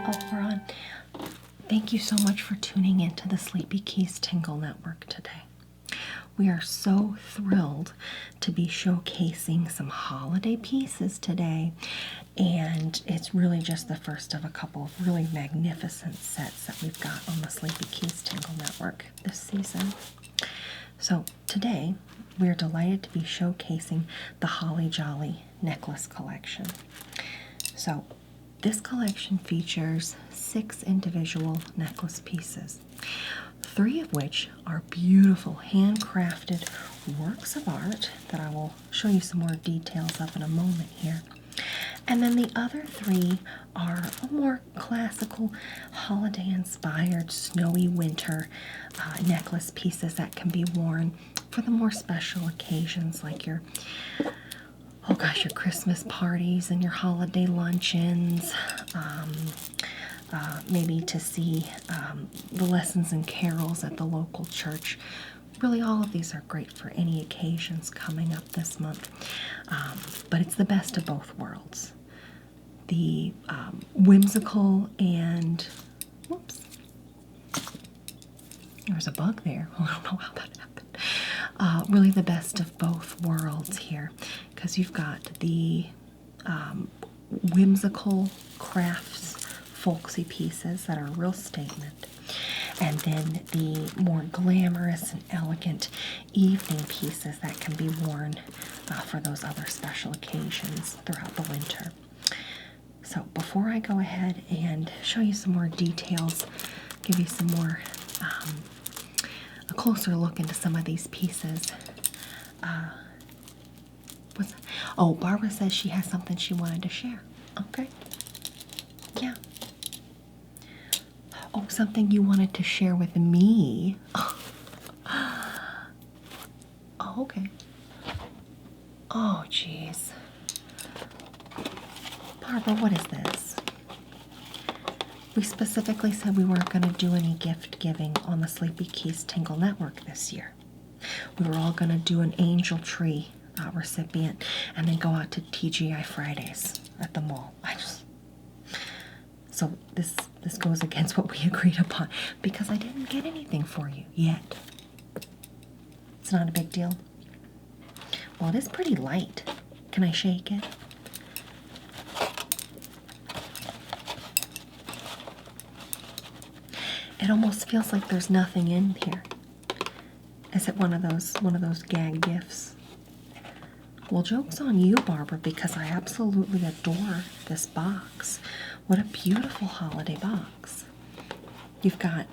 Oh, we're on. Thank you so much for tuning into the Sleepy Keys Tingle Network today. We are so thrilled to be showcasing some holiday pieces today, and it's really just the first of a couple of really magnificent sets that we've got on the Sleepy Keys Tingle Network this season. So today, we're delighted to be showcasing the Holly Jolly necklace collection. So this collection features 6 individual necklace pieces, 3 of which are beautiful handcrafted works of art that I will show you some more details of in a moment here. And then the other 3 are a more classical, holiday-inspired, snowy winter necklace pieces that can be worn for the more special occasions like your your Christmas parties and your holiday luncheons, maybe to see the lessons and carols at the local church. Really, all of these are great for any occasions coming up this month, but it's the best of both worlds. The whimsical and, whoops, there's a bug there. I don't know how that happened. Really the best of both worlds here, because you've got the whimsical crafts, folksy pieces that are a real statement, and then the more glamorous and elegant evening pieces that can be worn for those other special occasions throughout the winter. So before I go ahead and show you some more details, give you some more a closer look into some of these pieces. What's that? Oh, Barbara says she has something she wanted to share. Okay. Yeah. Oh, something you wanted to share with me. Oh, okay. Oh, jeez. Barbara, what is this? We specifically said we weren't going to do any gift giving on the Sleepy Keys Tingle Network this year. We were all going to do an angel tree recipient and then go out to TGI Fridays at the mall. So this goes against what we agreed upon because I didn't get anything for you yet. It's not a big deal. Well, it is pretty light. Can I shake it? It almost feels like there's nothing in here. Is it one of those gag gifts? Well, joke's on you, Barbara, because I absolutely adore this box. What a beautiful holiday box. You've got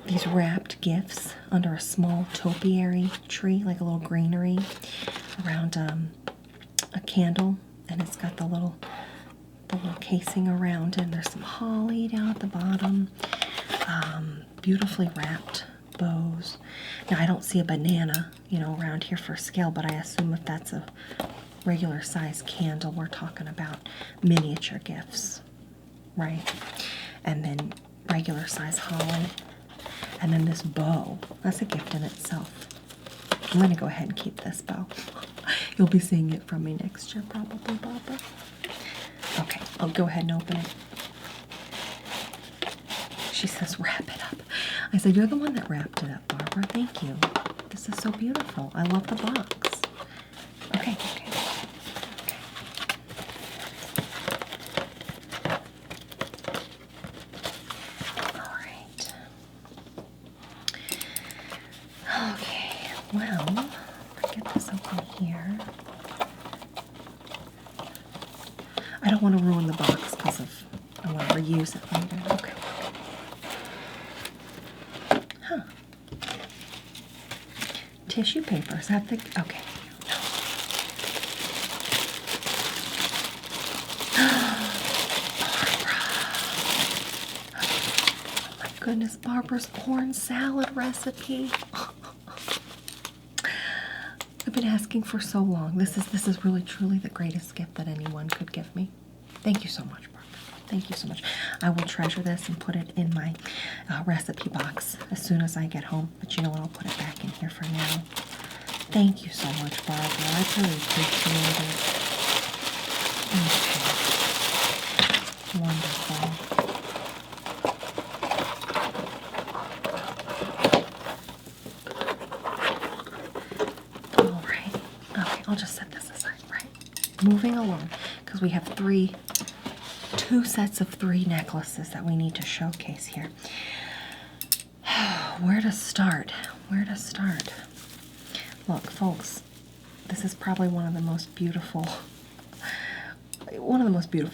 these wrapped gifts under a small topiary tree, like a little greenery around a candle, and it's got the little casing around it. And there's some holly down at the bottom, beautifully wrapped bows. Now I don't see a banana, around here for scale, but I assume if that's a regular size candle, we're talking about miniature gifts, right? And then regular size holly, and then this bow. That's a gift in itself. I'm going to go ahead and keep this bow. You'll be seeing it from me next year, probably, Barbara. Okay, I'll go ahead and open it. She says, wrap it up. I said, you're the one that wrapped it up, Barbara. Thank you. This is so beautiful. I love the box. Okay. All right. Okay, well, get this open here. I don't want to ruin the box because I want to reuse it later. Okay. Huh. Tissue paper. Is that the... Okay. Barbara. Oh my goodness, Barbara's corn salad recipe. I've been asking for so long. This is really truly the greatest gift that anyone could give me. Thank you so much, Barbara. Thank you so much. I will treasure this and put it in my recipe box as soon as I get home. But you know what? I'll put it back in here for now. Thank you so much, Barbara. I really appreciate it. Okay. Wonderful. I'll just set this aside, right? Moving along, because we have two sets of 3 necklaces that we need to showcase here. Where to start? Where to start? Look, folks, this is probably one of the most beautiful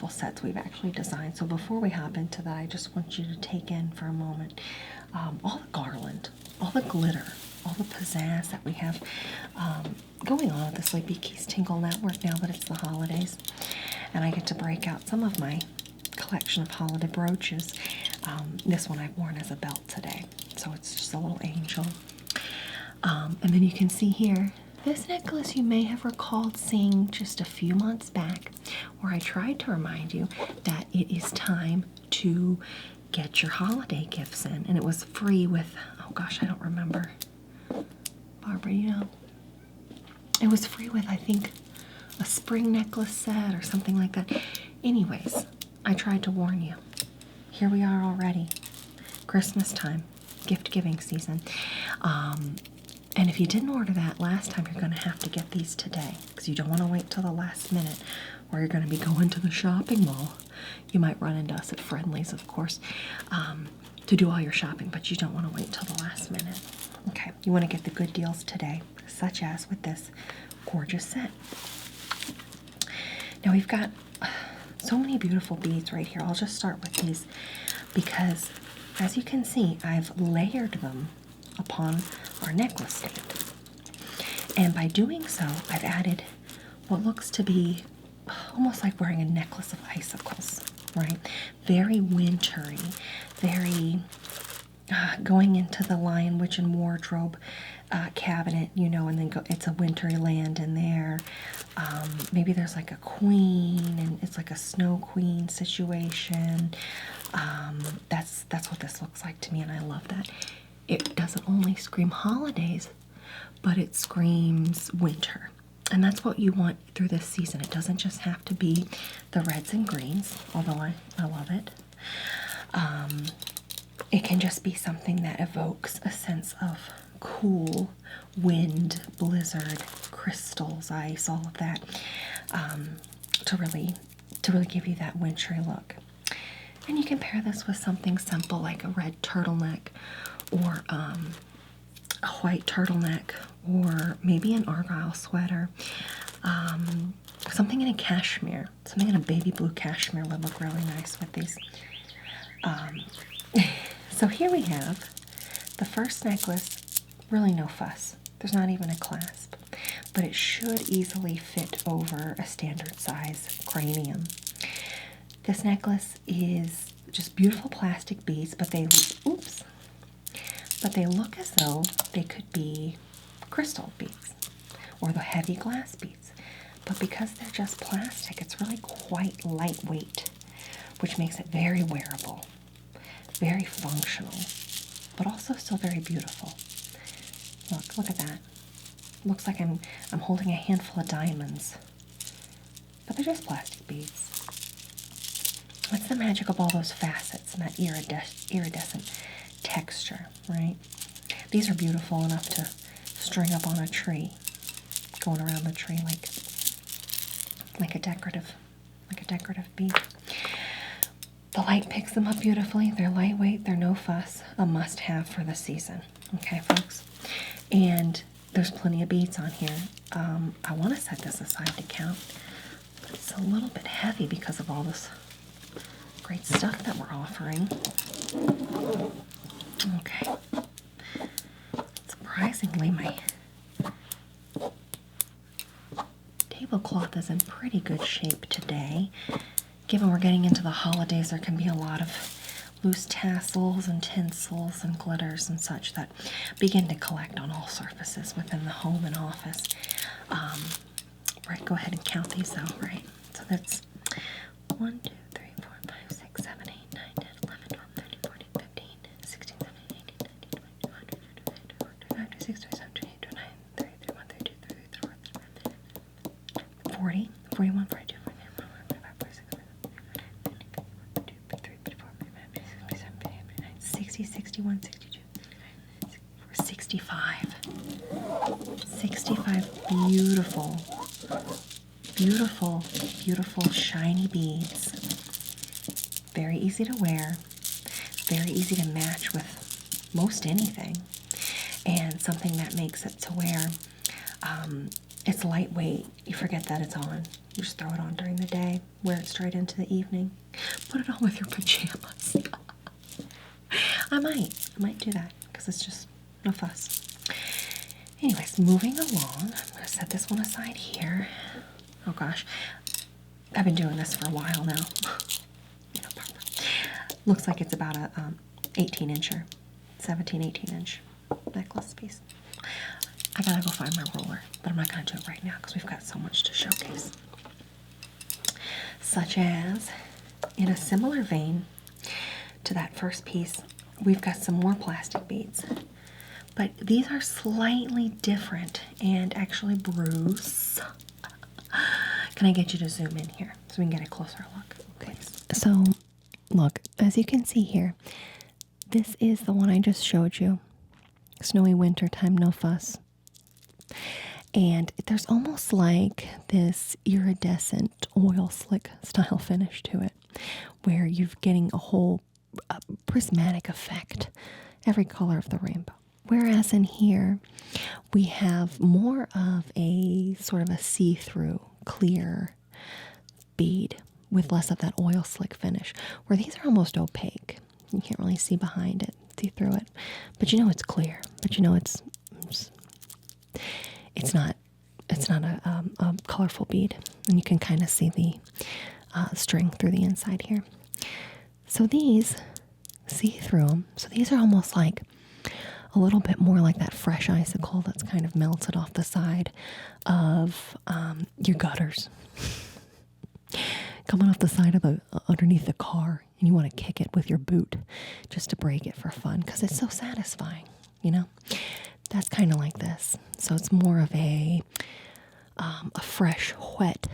sets we've actually designed. So before we hop into that, I just want you to take in for a moment all the garland, all the glitter, all the pizzazz that we have going on at the Sleepy Keys Tingle Network now that it's the holidays. And I get to break out some of my collection of holiday brooches. This one I've worn as a belt today, so it's just a little angel. And then you can see here, this necklace you may have recalled seeing just a few months back, where I tried to remind you that it is time to get your holiday gifts in. And it was free with, oh gosh, I don't remember. Barbara, you know? It was free with, I think, a spring necklace set or something like that. Anyways, I tried to warn you. Here we are already. Christmas time, gift giving season. And if you didn't order that last time, you're going to have to get these today, because you don't want to wait till the last minute, or you're going to be going to the shopping mall. You might run into us at Friendly's, of course, to do all your shopping, but you don't want to wait till the last minute. Okay, you want to get the good deals today, such as with this gorgeous set. Now we've got so many beautiful beads right here. I'll just start with these because, as you can see, I've layered them upon our necklace stand. And by doing so, I've added what looks to be almost like wearing a necklace of icicles, right? Very wintry, very going into the Lion, Witch, and Wardrobe cabinet, you know, and then it's a wintry land in there. Maybe there's like a queen, and it's like a snow queen situation. That's what this looks like to me, and I love that. It doesn't only scream holidays, but it screams winter. And that's what you want through this season. It doesn't just have to be the reds and greens, although I love it. It can just be something that evokes a sense of cool, wind, blizzard, crystals, ice, all of that, to really give you that wintry look. And you can pair this with something simple like a red turtleneck, or a white turtleneck, or maybe an argyle sweater. Something in a cashmere, something in a baby blue cashmere would look really nice with these. So here we have the first necklace, really no fuss. There's not even a clasp, but it should easily fit over a standard size cranium. This necklace is just beautiful plastic beads, but they look as though they could be crystal beads or the heavy glass beads. But because they're just plastic, it's really quite lightweight, which makes it very wearable, very functional, but also still very beautiful. Look at that. Looks like I'm holding a handful of diamonds, but they're just plastic beads. What's the magic of all those facets and that iridescent texture, right? These are beautiful enough to string up on a tree, going around the tree like a decorative bead. The light picks them up beautifully. They're lightweight, they're no fuss, a must-have for the season. Okay, folks? And there's plenty of beads on here. I want to set this aside to count, but it's a little bit heavy because of all this great stuff that we're offering. Okay. Surprisingly, my tablecloth is in pretty good shape today. Given we're getting into the holidays, there can be a lot of loose tassels and tinsels and glitters and such that begin to collect on all surfaces within the home and office. Right, go ahead and count these out, right? So that's 1, 2, 3, 4, 5, 6, 7, 8, 9, 10, 11, 12, 13, 14, 15, 16, 17, 18, 19, 20, 21, 22, 23, 24, 25, 26, 27, 28, 29, 30, 31, 32, 33, 34, 40, 41, 42, 43, 45, 46, 60, 61, 62, 65. 65 beautiful Beautiful, beautiful shiny beads. Very easy to wear. Very easy to match with most anything. And something that makes it to where it's lightweight. You forget that it's on. You just throw it on during the day, wear it straight into the evening. Put it on with your pajamas. I might do that because it's just no fuss. Anyways, moving along, I'm going to set this one aside here. Oh gosh, I've been doing this for a while now. Looks like it's about a 18-incher, 18-inch necklace piece. I gotta go find my ruler, but I'm not gonna do it right now because we've got so much to showcase. Such as, in a similar vein to that first piece, we've got some more plastic beads. But these are slightly different, and actually, Bruce, can I get you to zoom in here so we can get a closer look? Okay. So, look, as you can see here, this is the one I just showed you. Snowy winter time, no fuss. And there's almost like this iridescent oil slick style finish to it, where you're getting a whole prismatic effect, every color of the rainbow. Whereas in here, we have more of a sort of a see-through, clear bead with less of that oil slick finish, where these are almost opaque. You can't really see behind it, see through it, but you know it's clear. But you know it's not a colorful bead, and you can kind of see the string through the inside here. So these see through them. So these are almost like a little bit more like that fresh icicle that's kind of melted off the side of your gutters. Coming off the side of underneath the car, and you want to kick it with your boot just to break it for fun because it's so satisfying, you know? That's kind of like this. So it's more of a fresh, wet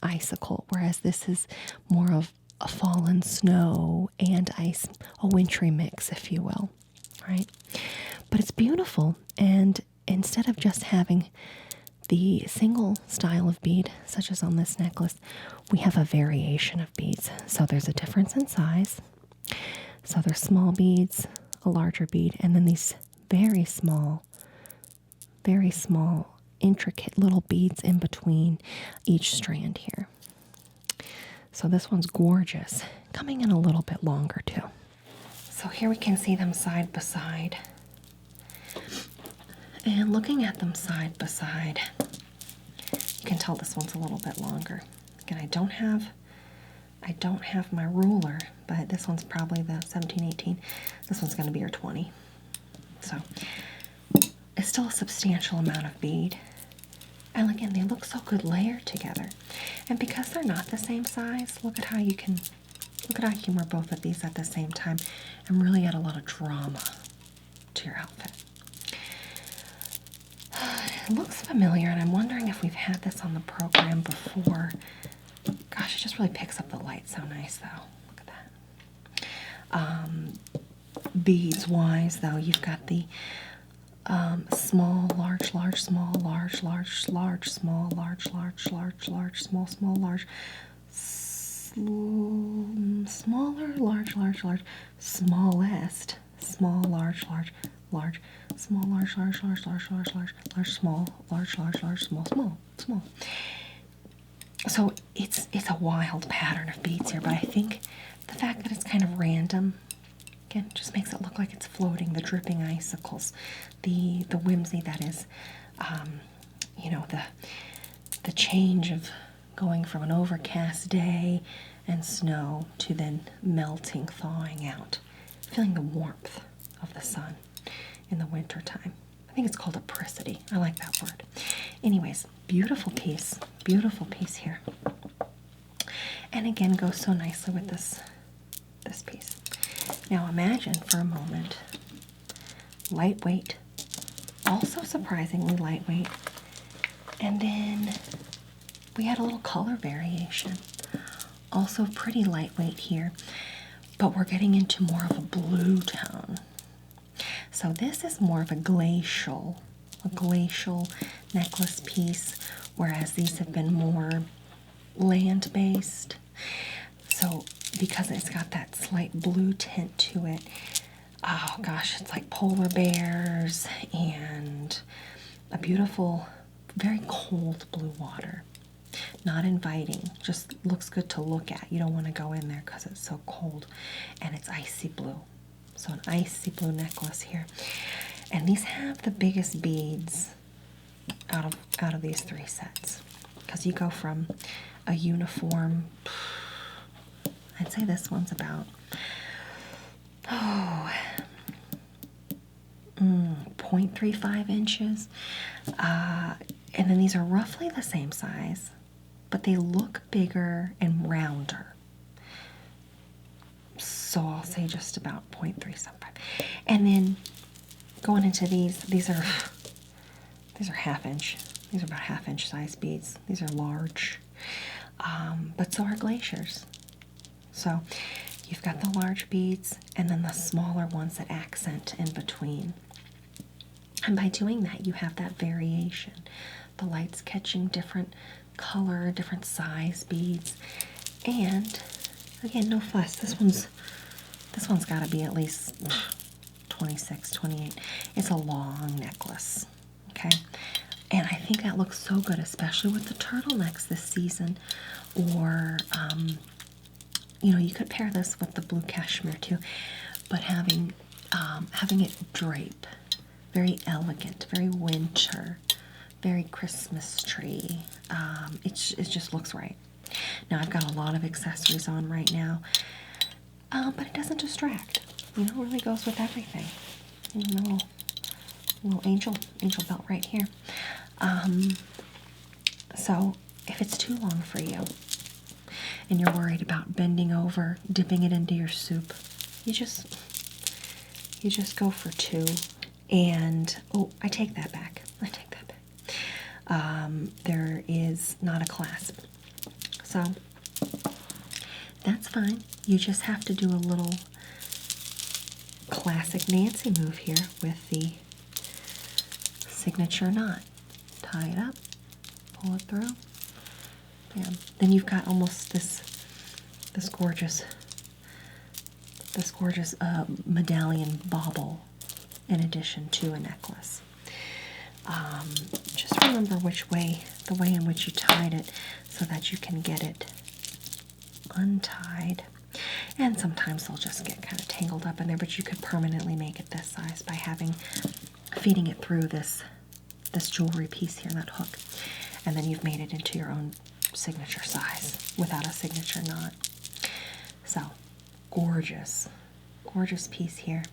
icicle, whereas this is more of a fallen snow and ice, a wintry mix, if you will, right? But it's beautiful, and instead of just having the single style of bead, such as on this necklace, we have a variation of beads. So there's a difference in size. So there's small beads, a larger bead, and then these very small, intricate little beads in between each strand here. So this one's gorgeous, coming in a little bit longer too. So here we can see them side by side. And looking at them side by side, you can tell this one's a little bit longer. Again, I don't have my ruler, but this one's probably the 17, 18. This one's going to be your 20. So it's still a substantial amount of bead. And again, they look so good layered together. And because they're not the same size, look at how you can wear both of these at the same time and really add a lot of drama to your outfit. It looks familiar, and I'm wondering if we've had this on the program before. Gosh, it just really picks up the light so nice, though. Look at that. Beads-wise, though, you've got the small, large, large, small, large, large, large, small, large, large, large, large, small, small, large, smaller, large, large, large, smallest, small, large, large, large, small, large, large, large, large, large, large, large, small, large, large, large, small, small, small. So it's a wild pattern of beads here, but I think the fact that it's kind of random, again, just makes it look like it's floating, the dripping icicles, the whimsy that is, the change of going from an overcast day and snow to then melting, thawing out, feeling the warmth of the sun in the winter time. I think it's called apricity. I like that word. Anyways, beautiful piece here. And again, goes so nicely with this piece. Now imagine for a moment, lightweight, also surprisingly lightweight, and then we had a little color variation, also pretty lightweight here, but we're getting into more of a blue tone. So this is more of a glacial necklace piece whereas these have been more land-based. So because it's got that slight blue tint to it, oh gosh, it's like polar bears and a beautiful, very cold blue water. Not inviting, just looks good to look at. You don't want to go in there because it's so cold, and it's icy blue. So an icy blue necklace here. And these have the biggest beads out of these three sets, because you go from a uniform, I'd say this one's about 0.35 inches, and then these are roughly the same size, but they look bigger and rounder. So I'll say just about 0.375. And then going into these are half inch. These are about half-inch size beads. These are large, but so are glaciers. So you've got the large beads and then the smaller ones that accent in between. And by doing that, you have that variation. The light's catching different color, different size beads. And again, no fuss. This one's got to be at least 26, 28. It's a long necklace, okay? And I think that looks so good, especially with the turtlenecks this season. Or, you could pair this with the blue cashmere too. But having it drape, very elegant, very winter, very Christmas tree. It just looks right. Now I've got a lot of accessories on right now, but it doesn't distract. It really goes with everything. Little angel belt right here. So if it's too long for you and you're worried about bending over, dipping it into your soup, you just go for two. And I take that back. There is not a clasp, so that's fine. You just have to do a little classic Nancy move here with the signature knot. Tie it up, pull it through. Bam. Then you've got almost this gorgeous medallion bauble in addition to a necklace. Just remember the way in which you tied it, so that you can get it untied. And sometimes they'll just get kind of tangled up in there, but you could permanently make it this size by feeding it through this jewelry piece here, that hook. And then you've made it into your own signature size without a signature knot. So, gorgeous piece here.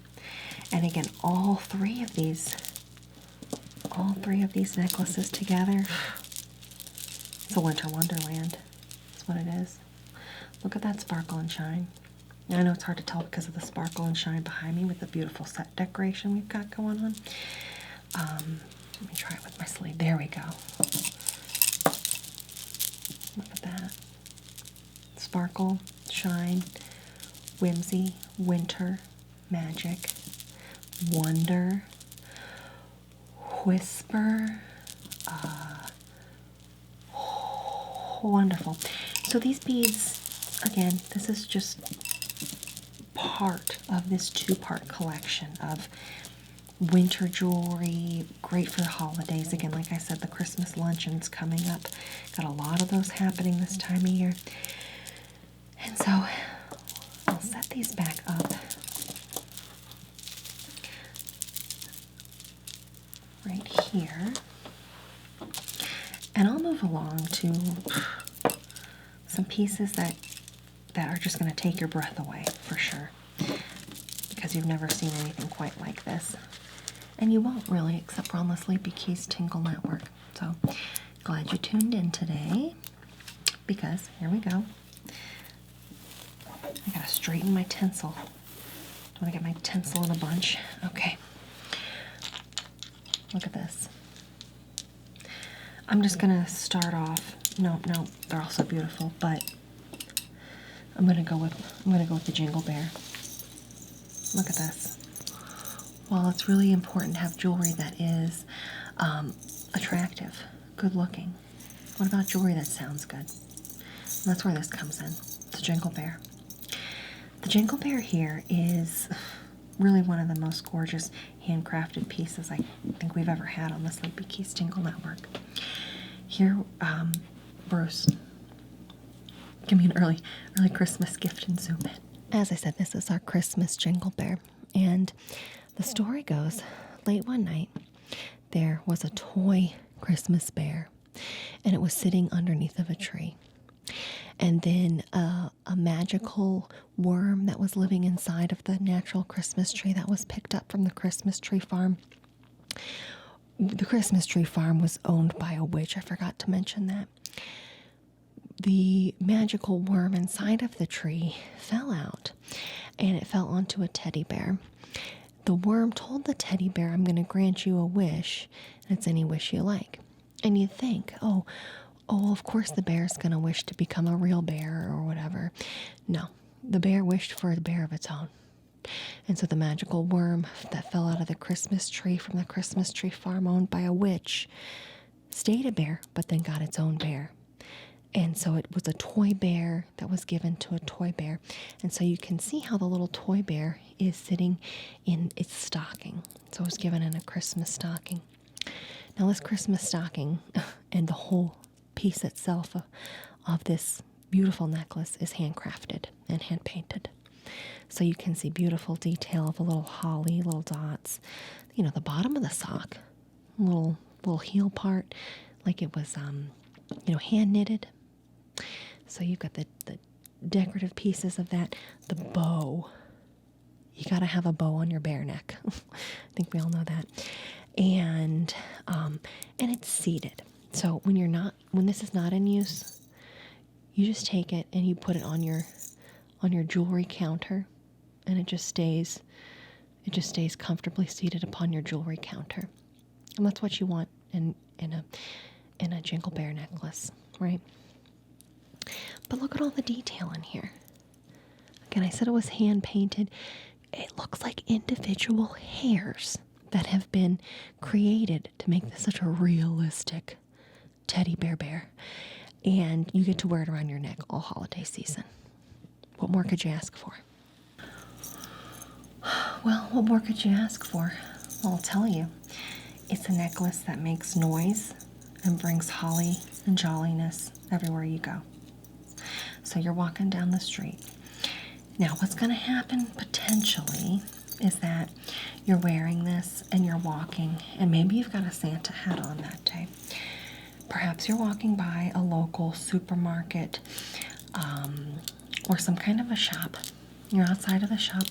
And again, all three of these necklaces together, it's a winter wonderland. That's what it is. Look at that sparkle and shine. I know it's hard to tell because of the sparkle and shine behind me with the beautiful set decoration we've got going on. Let me try it with my sleeve. There we go. Look at that. Sparkle, shine, whimsy, winter, magic, wonder, whisper. Wonderful. So these beads, again, this is just part of this two-part collection of winter jewelry, great for the holidays. Again, like I said, the Christmas luncheon's coming up. Got a lot of those happening this time of year. And so I'll set these back up right here. And I'll move along to some pieces that are just going to take your breath away, for sure. Because you've never seen anything quite like this. And you won't really, except for on the Sleepy Keys Tingle Network. So, glad you tuned in today, because here we go. I gotta straighten my tinsel. Do want to get my tinsel in a bunch? Okay. Look at this. I'm just gonna start off. No, they're all so beautiful, but I'm gonna go with the Jingle Bear. Look at this. While it's really important to have jewelry that is attractive, good looking, What about jewelry that sounds good? And that's where this comes in, the Jingle Bear. The Jingle Bear here is really one of the most gorgeous handcrafted pieces I think we've ever had on the Sleepy Keys Tingle Network. Here, Bruce, give me an early Christmas gift and zoom in. As I said, this is our Christmas Jingle Bear. And the story goes, late one night, there was a toy Christmas bear, and it was sitting underneath of a tree. And then a magical worm that was living inside of the natural Christmas tree that was picked up from the Christmas tree farm. The Christmas tree farm was owned by a witch. I forgot to mention that. The magical worm inside of the tree fell out, and it fell onto a teddy bear. The worm told the teddy bear, I'm going to grant you a wish, and it's any wish you like. And you think, oh, of course the bear's going to wish to become a real bear or whatever. No, the bear wished for a bear of its own. And so the magical worm that fell out of the Christmas tree from the Christmas tree farm owned by a witch stayed a bear, but then got its own bear. And so it was a toy bear that was given to a toy bear. And so you can see how the little toy bear is sitting in its stocking. So it was given in a Christmas stocking. Now this Christmas stocking and the whole piece itself of this beautiful necklace is handcrafted and hand painted. So you can see beautiful detail of a little holly, little dots. You know, the bottom of the sock, little heel part, like it was, hand knitted. So you've got the decorative pieces of that. The bow. You got to have a bow on your bear neck. I think we all know that. And it's seated. So when this is not in use, you just take it and you put it on your jewelry counter, and it just stays comfortably seated upon your jewelry counter. And that's what you want in a Jingle Bear necklace, right? But look at all the detail in here. Again, I said it was hand painted. It looks like individual hairs that have been created to make this such a realistic teddy bear. And you get to wear it around your neck all holiday season. What more could you ask for? Well, what more could you ask for? Well, I'll tell you. It's a necklace that makes noise and brings holly and jolliness everywhere you go. So you're walking down the street. Now, what's going to happen potentially is that you're wearing this and you're walking, and maybe you've got a Santa hat on that day. Perhaps you're walking by a local supermarket or some kind of a shop. You're outside of the shop.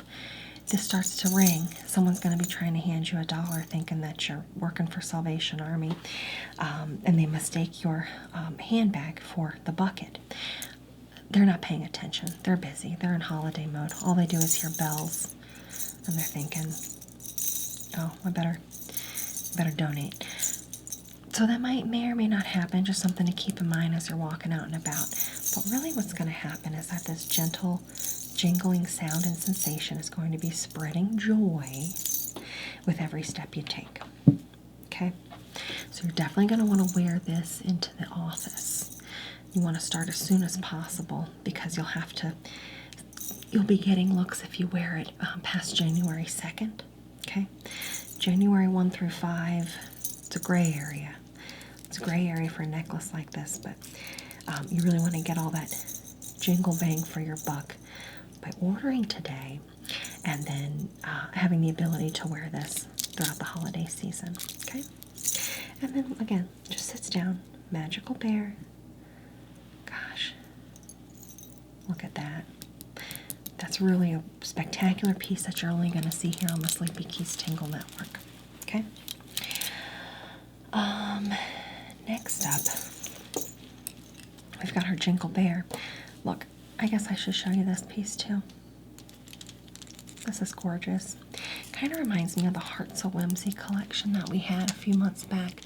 This starts to ring. Someone's going to be trying to hand you $1 thinking that you're working for Salvation Army, and they mistake your handbag for the bucket. They're not paying attention. They're busy. They're in holiday mode. All they do is hear bells, and they're thinking, oh, I better donate. So that may or may not happen, just something to keep in mind as you're walking out and about. But really what's going to happen is that this gentle jingling sound and sensation is going to be spreading joy with every step you take. Okay? So you're definitely going to want to wear this into the office. You want to start as soon as possible because you'll be getting looks if you wear it past January 2nd. Okay? January 1 through 5, it's a gray area. It's a gray area for a necklace like this, but you really want to get all that jingle bang for your buck by ordering today and then having the ability to wear this throughout the holiday season. Okay? And then, again, just sits down. Magical bear. Gosh. Look at that. That's really a spectacular piece that you're only going to see here on the Sleepy Keys Tingle Network. Okay? Next up, we've got our Jingle Bear. Look, I guess I should show you this piece too. This is gorgeous. Kind of reminds me of the Hearts of Whimsy collection that we had a few months back.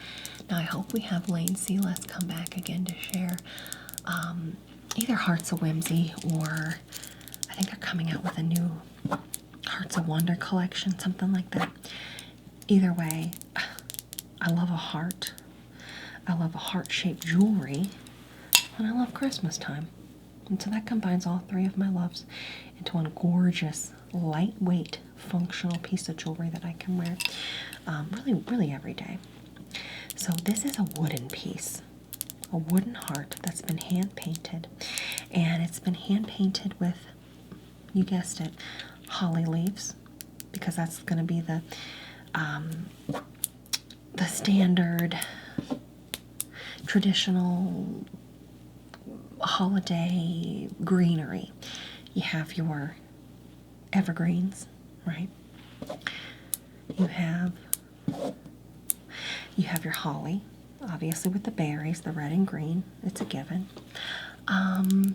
Now I hope we have Lane Seeless come back again to share either Hearts of Whimsy or I think they're coming out with a new Hearts of Wonder collection, something like that. Either way, I love a heart. I love a heart-shaped jewelry, and I love Christmas time. And so that combines all three of my loves into one gorgeous, lightweight, functional piece of jewelry that I can wear really every day. So this is a wooden piece, a wooden heart that's been hand painted, and it's been hand painted with, you guessed it, holly leaves, because that's going to be the standard traditional holiday greenery. You have your evergreens, right? You have your holly, obviously with the berries, the red and green. It's a given. Oh,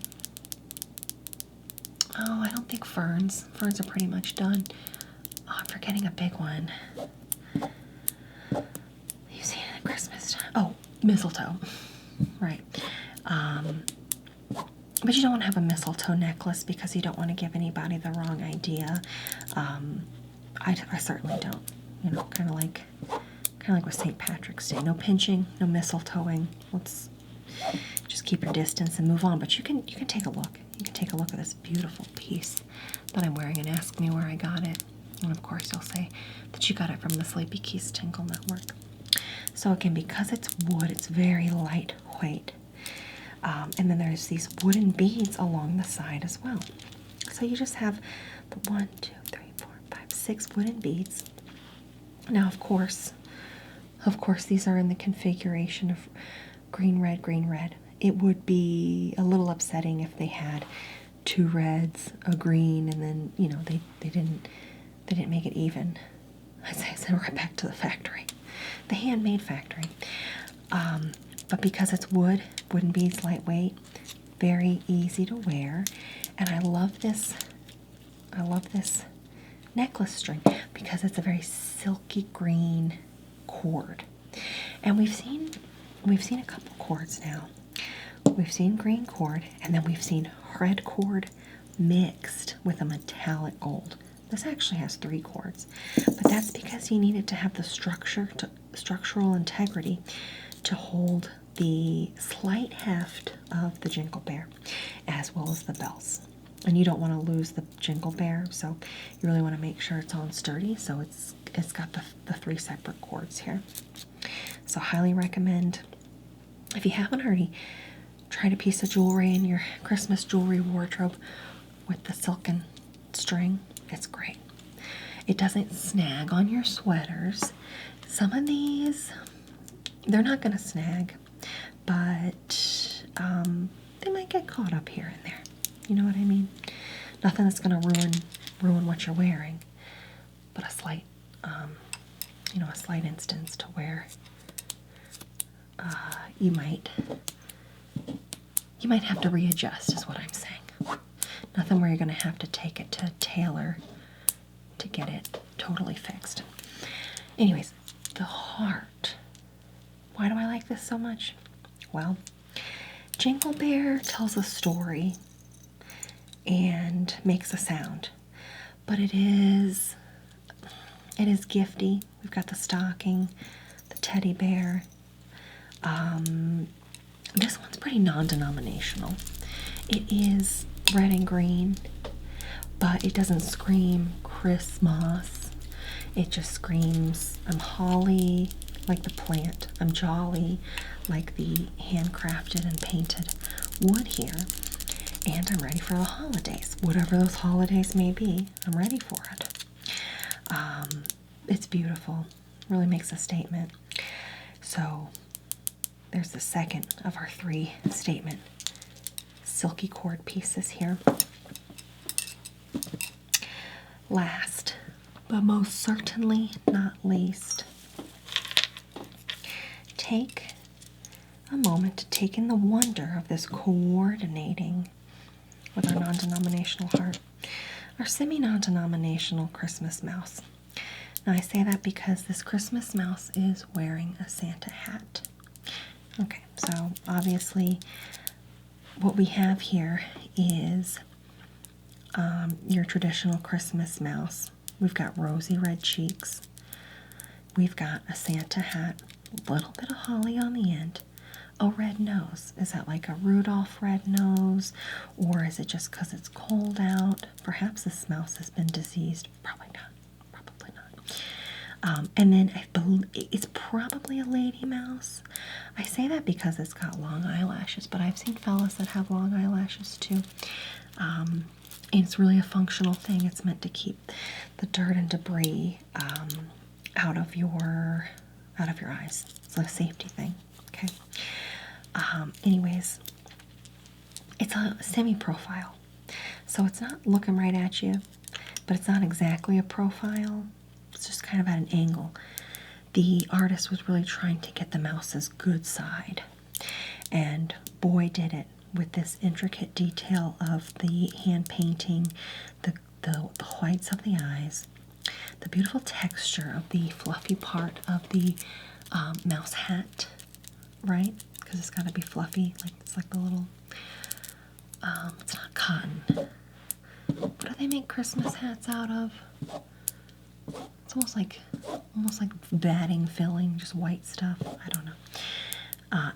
I don't think ferns. Ferns are pretty much done. Oh, I'm forgetting a big one. You see it at Christmas time. Oh, mistletoe. Right. But you don't want to have a mistletoe necklace because you don't want to give anybody the wrong idea. I certainly don't. You know, kind of like with St. Patrick's Day. No pinching, no mistletoeing. Let's just keep your distance and move on. But you can take a look. You can take a look at this beautiful piece that I'm wearing and ask me where I got it. And of course you'll say that you got it from the Sleepy Keys Tingle Network. So again, because it's wood, it's very lightweight. And then there's these wooden beads along the side as well. So you just have the 1, 2, 3, 4, 5, 6 wooden beads. Now, of course, these are in the configuration of green, red, green, red. It would be a little upsetting if they had 2 reds, a green, and then, you know, they didn't make it even. I sent right back to the factory, the handmade factory. But because it's wooden beads, lightweight, very easy to wear, and I love this necklace string because it's a very silky green cord. And we've seen a couple cords now. We've seen green cord, and then we've seen red cord mixed with a metallic gold. This actually has 3 cords, but that's because you need it to have the structural integrity to hold the slight heft of the jingle bear as well as the bells. And you don't want to lose the jingle bear, so you really want to make sure it's on sturdy. So it's got the 3 separate cords here. So highly recommend, if you haven't already tried a piece of jewelry in your Christmas jewelry wardrobe with the silken string, it's great. It doesn't snag on your sweaters. Some of these, they're not going to snag, but they might get caught up here and there. You know what I mean? Nothing that's going to ruin what you're wearing, but a slight instance to where you might have to readjust, is what I'm saying. Nothing where you're going to have to take it to a tailor to get it totally fixed. Anyways, the heart. Why do I like this so much? Well, Jingle Bear tells a story and makes a sound, but it is gifty. We've got the stocking, the teddy bear. This one's pretty non-denominational. It is red and green, but it doesn't scream Christmas. It just screams, I'm holly, like the plant. I'm jolly, like the handcrafted and painted wood here. And I'm ready for the holidays. Whatever those holidays may be, I'm ready for it. It's beautiful. Really makes a statement. So there's the second of our 3 statement silky cord pieces here. Last, but most certainly not least, take a moment to take in the wonder of this coordinating with our non-denominational heart, our semi-non-denominational Christmas mouse. Now I say that because this Christmas mouse is wearing a Santa hat. Okay, so obviously what we have here is your traditional Christmas mouse. We've got rosy red cheeks. We've got a Santa hat. a little bit of holly on the end, a red nose. Is that like a Rudolph red nose, or is it just because it's cold out? Perhaps this mouse has been diseased. Probably not. Probably not. And then I believe it's probably a lady mouse. I say that because it's got long eyelashes, but I've seen fellas that have long eyelashes too. And it's really a functional thing. It's meant to keep the dirt and debris out of your eyes. It's a safety thing. Okay. Anyways, it's a semi-profile, so it's not looking right at you, but it's not exactly a profile. It's just kind of at an angle. The artist was really trying to get the mouse's good side, and boy did it, with this intricate detail of the hand painting, the whites of the eyes, the beautiful texture of the fluffy part of the mouse hat, right? Because it's got to be fluffy, like it's like the little, it's not cotton. What do they make Christmas hats out of? It's almost like batting filling, just white stuff. I don't know.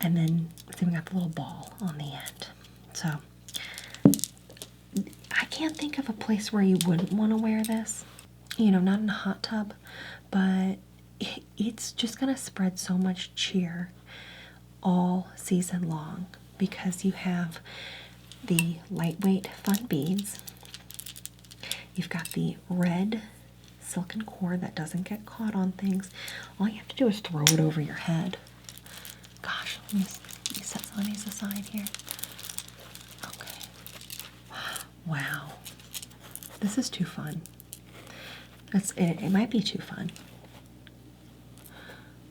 And then we got the little ball on the end. So I can't think of a place where you wouldn't want to wear this. You know, not in a hot tub, but it's just gonna spread so much cheer all season long, because you have the lightweight fun beads, you've got the red silken cord that doesn't get caught on things. All you have to do is throw it over your head. Gosh, let me set some of these aside here. Okay. Wow, this is too fun. It might be too fun.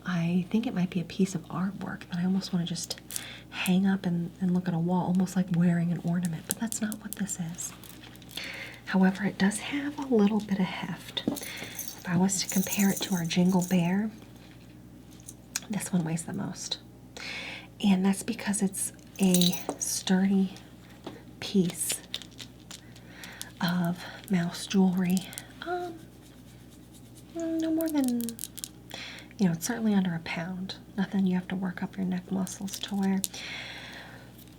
I think it might be a piece of artwork that I almost want to just hang up and look at a wall, almost like wearing an ornament, but that's not what this is. However, it does have a little bit of heft. If I was to compare it to our Jingle Bear, this one weighs the most. And that's because it's a sturdy piece of mouse jewelry. No more than, you know, it's certainly under a pound. Nothing you have to work up your neck muscles to wear.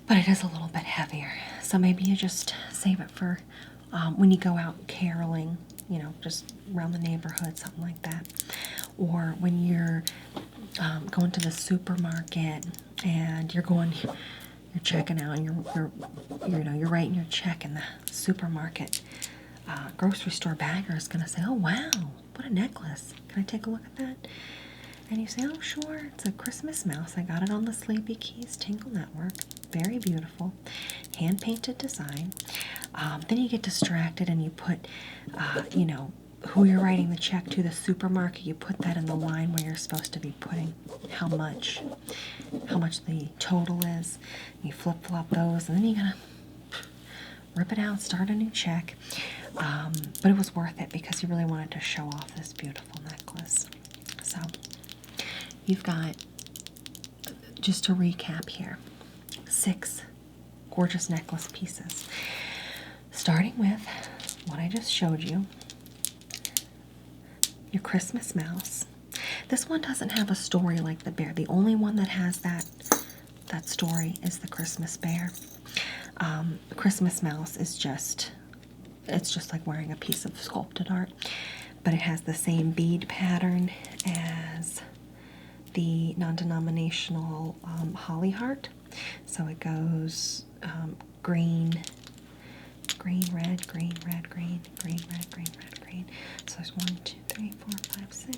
But it is a little bit heavier. So maybe you just save it for when you go out caroling, you know, just around the neighborhood, something like that. Or when you're going to the supermarket and you're checking out, and you're writing your check in the supermarket. Grocery store bagger is going to say, "Oh wow, what a necklace. Can I take a look at that?" And you say, "Oh sure, it's a Christmas mouse. I got it on the Sleepy Keys Tingle Network. Very beautiful, hand-painted design." Then you get distracted and you put, you know, who you're writing the check to, the supermarket. You put that in the line where you're supposed to be putting how much the total is. You flip-flop those, and then you gotta rip it out, start a new check. But it was worth it because you really wanted to show off this beautiful necklace. So you've got, just to recap here, 6 gorgeous necklace pieces. Starting with what I just showed you, your Christmas mouse. This one doesn't have a story like the bear. The only one that has that story is the Christmas bear. The Christmas mouse is just like wearing a piece of sculpted art, but it has the same bead pattern as the non-denominational holly heart. So it goes green, green, red, green, red, green, green, red, green, red, green. So there's 1, 2, 3, 4, 5, 6, 7,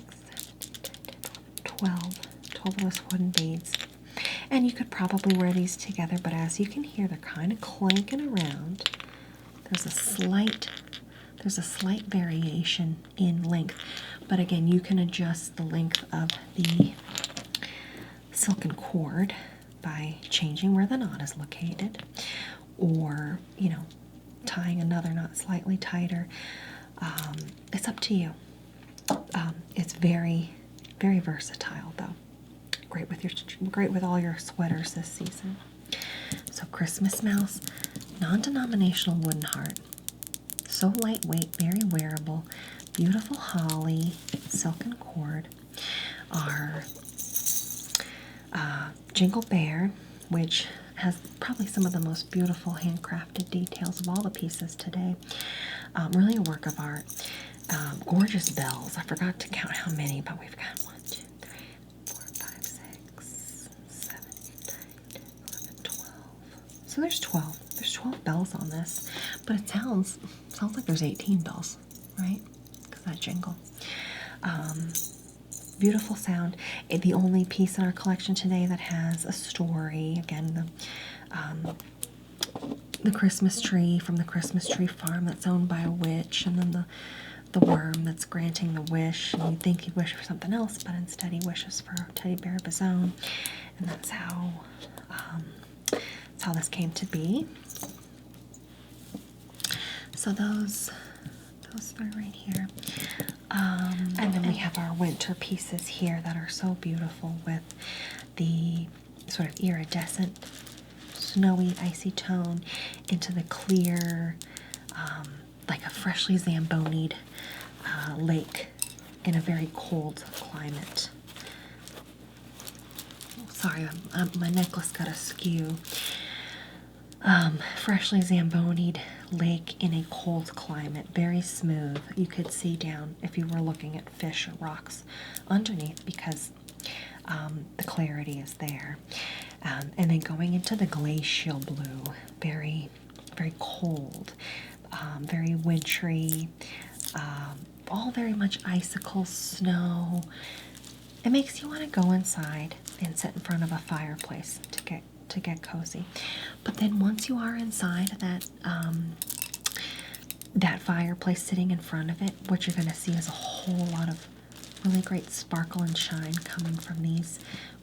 8, 9, 10, 12 of those wooden beads. And you could probably wear these together, but as you can hear, they're kind of clanking around. There's a slight variation in length, but again, you can adjust the length of the silken cord by changing where the knot is located, or, you know, tying another knot slightly tighter. It's up to you. It's very, very versatile, though. Great with all your sweaters this season. So Christmas mouse, non-denominational wooden heart. So lightweight, very wearable, beautiful holly, silken cord. Our Jingle Bear, which has probably some of the most beautiful handcrafted details of all the pieces today. Really a work of art. Gorgeous bells. I forgot to count how many, but we've got 1, 2, 3, 4, 5, 6, 7, 8, 9, 10, 11, 12. So there's 12. There's 12 bells on this, but it sounds like there's 18 bells, right? Because that jingle. Beautiful sound. The only piece in our collection today that has a story. Again, the Christmas tree from the Christmas tree farm that's owned by a witch, and then the worm that's granting the wish. And you'd think he'd wish for something else, but instead he wishes for a teddy bear of his own. And that's how this came to be. So those three right here. And then we have our winter pieces here that are so beautiful with the sort of iridescent, snowy, icy tone into the clear, like a freshly zambonied lake in a very cold climate. Sorry, my necklace got askew. Freshly zambonied lake in a cold climate, very smooth. You could see down if you were looking at fish or rocks underneath because the clarity is there. And then going into the glacial blue, very, very cold, very wintry, all very much icicles, snow. It makes you want to go inside and sit in front of a fireplace to get cozy. But then once you are inside that fireplace, sitting in front of it, what you're going to see is a whole lot of really great sparkle and shine coming from these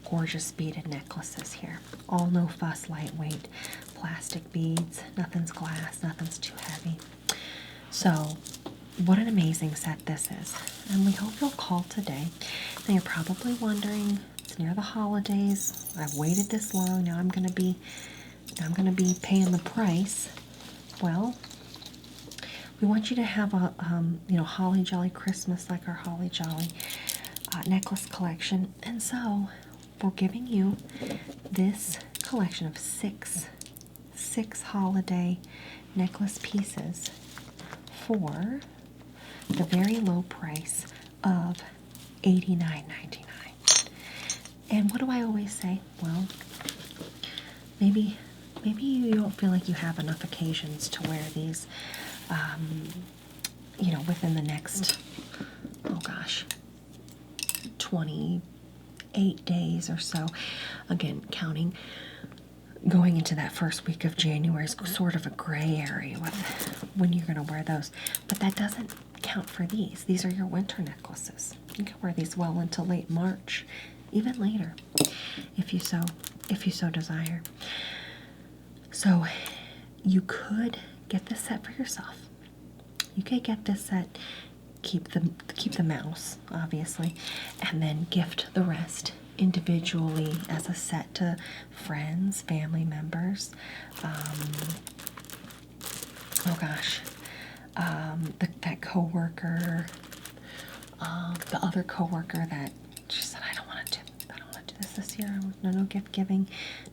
gorgeous beaded necklaces here. All no fuss, lightweight plastic beads. Nothing's glass, nothing's too heavy. So what an amazing set this is. And we hope you'll call today. Now you're probably wondering, it's near the holidays. I've waited this long. Now I'm gonna be paying the price. Well, we want you to have a holly jolly Christmas like our holly jolly necklace collection, and so we're giving you this collection of six holiday necklace pieces for the very low price of $89.99. And what do I always say? Well, maybe you don't feel like you have enough occasions to wear these, within the next, 28 days or so. Again, counting going into that first week of January is sort of a gray area with when you're going to wear those. But that doesn't count for these. These are your winter necklaces. You can wear these well into late March, even later, if you so desire. So you could get this set for yourself. You could get this set, keep the mouse, obviously, and then gift the rest individually as a set to friends, family members. That coworker, the other coworker that she said, I don't want to do this year. No gift giving,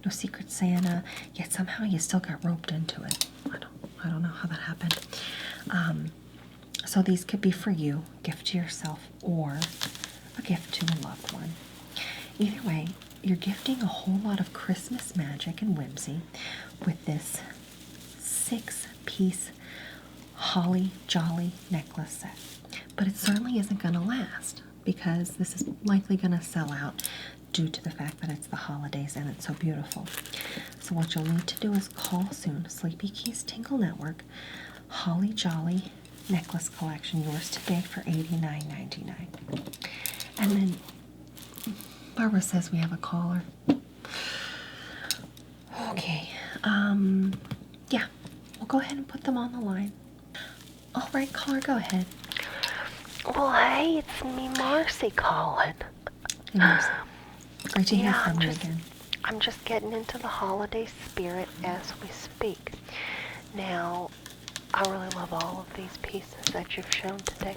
no Secret Santa. Yet somehow you still got roped into it. I don't know how that happened. So these could be for you, gift to yourself, or a gift to a loved one. Either way, you're gifting a whole lot of Christmas magic and whimsy with this 6-piece holly jolly necklace set. But it certainly isn't going to last because this is likely going to sell out due to the fact that it's the holidays and it's so beautiful. So what you'll need to do is call soon. Sleepy Keys Tingle Network, Holly Jolly Necklace Collection, yours today for $89.99. And then Barbara says we have a caller. Okay. Yeah, we'll go ahead and put them on the line. All right, caller, go ahead. Well, hey, it's me, Marcy, calling. Hey, Marcy. Great to hear from you again. I'm just getting into the holiday spirit as we speak. Now, I really love all of these pieces that you've shown today,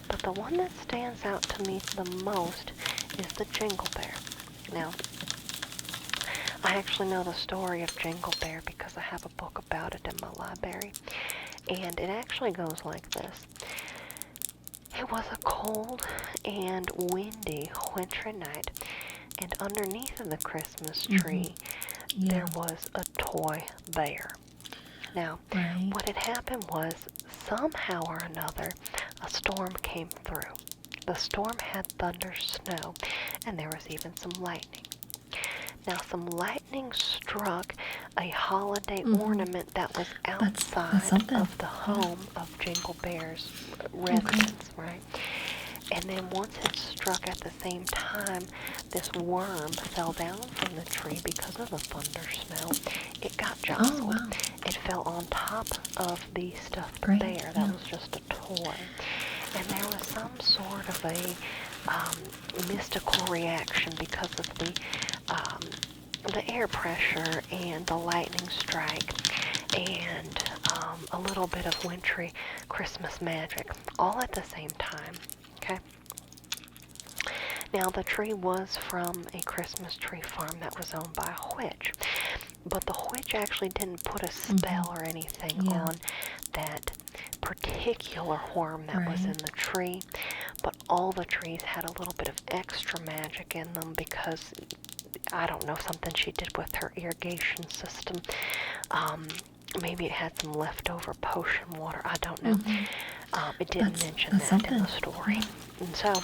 but the one that stands out to me the most is the Jingle Bear. Now, I actually know the story of Jingle Bear because I have a book about it in my library. And it actually goes like this. It was a cold and windy wintry night, and underneath of the Christmas tree, there was a toy bear. Now, what had happened was, somehow or another, a storm came through. The storm had thunder, snow, and there was even some lightning. Now, some lightning struck a holiday ornament that was outside of the home of Jingle Bear's residence, right? And then once it struck at the same time, this worm fell down from the tree because of the thunder snow. It got jostled. Oh, wow. It fell on top of the stuffed bear. That was just a toy. And there was some sort of a mystical reaction because of the air pressure and the lightning strike and a little bit of wintry Christmas magic all at the same time. Okay. Now, the tree was from a Christmas tree farm that was owned by a witch, but the witch actually didn't put a spell or anything on that particular worm that was in the tree, but all the trees had a little bit of extra magic in them because, I don't know, something she did with her irrigation system. Maybe it had some leftover potion water. I don't know. It didn't mention that in the story. And so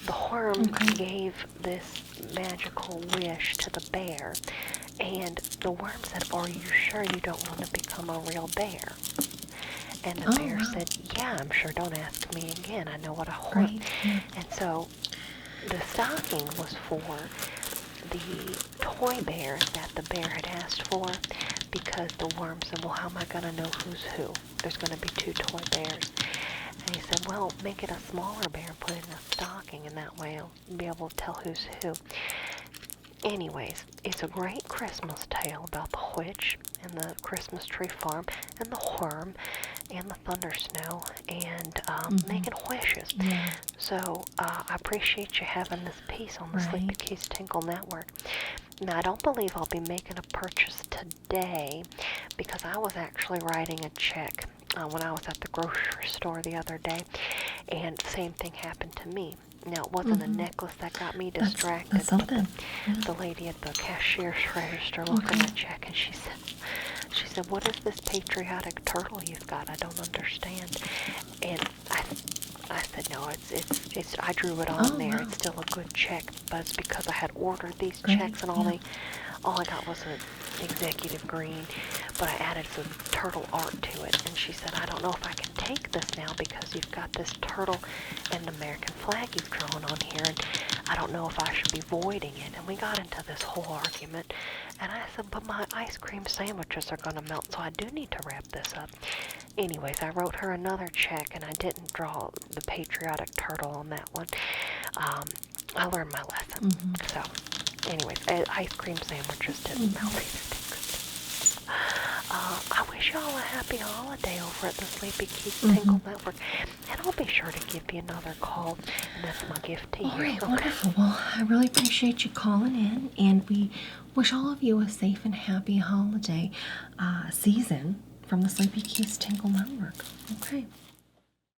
the worm gave this magical wish to the bear. And the worm said, "Are you sure you don't want to become a real bear?" And the bear said, "Yeah, I'm sure. Don't ask me again. I know what I want." And so the stocking was for the toy bear that the bear had asked for, because the worm said, "Well, how am I going to know who's who? There's going to be 2 toy bears." And he said, "Well, make it a smaller bear and put it in a stocking, and that way I'll be able to tell who's who." Anyways, it's a great Christmas tale about the witch and the Christmas tree farm and the worm and the thunder snow and making wishes. So I appreciate you having this piece on the Sleepy Keys Tingle Network. Now, I don't believe I'll be making a purchase today because I was actually writing a check when I was at the grocery store the other day, and the same thing happened to me. Now, it wasn't a necklace that got me distracted. That's something. The lady at the cashier's register looked at my check and she said, "What is this patriotic turtle you've got? I don't understand." And I said, "No, it's I drew it on there. It's still a good check, but it's because I had ordered these checks and all I got was an executive green, but I added some turtle art to it." And she said, "I don't know if I can take this now because you've got this turtle and the American flag you've drawn on here, and I don't know if I should be voiding it." And we got into this whole argument, and I said, "But my ice cream sandwiches are going to melt, so I do need to wrap this up." Anyways, I wrote her another check, and I didn't draw the patriotic turtle on that one. I learned my lesson. So, anyways, ice cream sandwiches didn't melt either. I wish y'all a happy holiday over at the Sleepy Keys Tingle Network, and I'll be sure to give you another call, and that's my gift to you. All right, wonderful. Well, I really appreciate you calling in, and we wish all of you a safe and happy holiday season from the Sleepy Keys Tingle Network. Okay.